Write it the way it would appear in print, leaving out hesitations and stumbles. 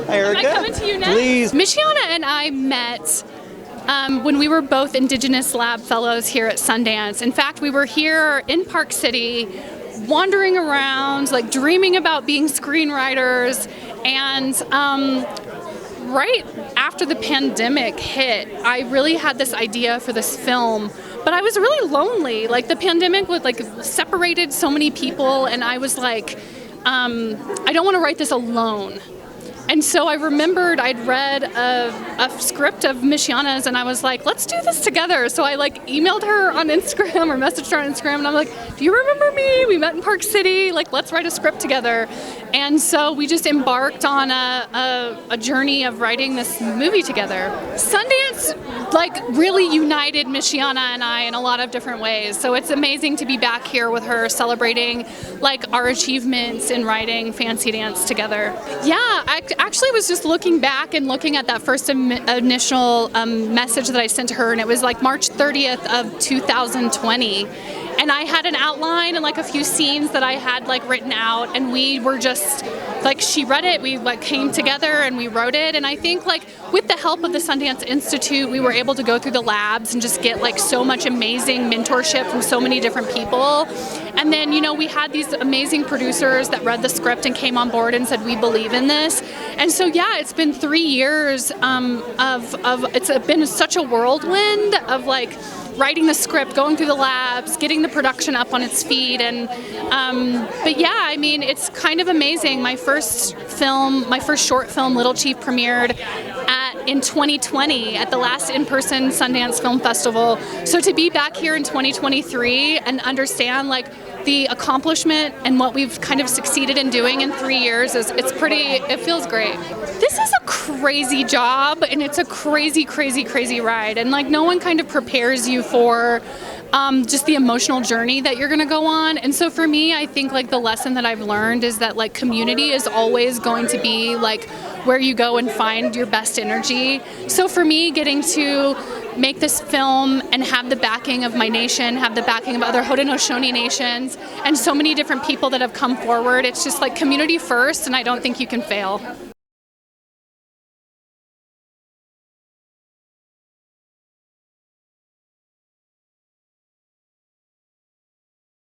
Hi, Erica. Am I coming to you next? Please. Michiana and I met when we were both Indigenous Lab Fellows here at Sundance. In fact, we were here in Park City, wandering around, like dreaming about being screenwriters, and right after the pandemic hit, I really had this idea for this film, but I was really lonely. Like the pandemic would separated so many people, and I was like, I don't want to write this alone. And so I remembered I'd read a script of Michiana's, and I was like, let's do this together. So I emailed her on Instagram or messaged her on Instagram, and I'm like, do you remember me? We met in Park City. Let's write a script together. And so we just embarked on a journey of writing this movie together. Sundance really united Michiana and I in a lot of different ways. So it's amazing to be back here with her, celebrating our achievements in writing Fancy Dance together. Yeah, I actually was just looking back and looking at that first initial message that I sent to her, and it was March 30th of 2020. And I had an outline and a few scenes that I had written out, and we were just she read it, we came together and we wrote it. And I think with the help of the Sundance Institute, we were able to go through the labs and just get so much amazing mentorship from so many different people. And then we had these amazing producers that read the script and came on board and said, we believe in this. And so yeah, it's been 3 years it's been such a whirlwind of writing the script, going through the labs, getting the production up on its feet, and but yeah, I mean, it's kind of amazing. My first short film, Little Chief, premiered in 2020 at the last in-person Sundance Film Festival. So to be back here in 2023 and understand the accomplishment and what we've kind of succeeded in doing in 3 years it feels great. This is a crazy job, and it's a crazy, crazy, crazy ride, and no one kind of prepares you for just the emotional journey that you're gonna go on. And so for me, I think the lesson that I've learned is that community is always going to be where you go and find your best energy. So for me, getting to make this film and have the backing of my nation, have the backing of other Haudenosaunee nations, and so many different people that have come forward, it's just community first, and I don't think you can fail.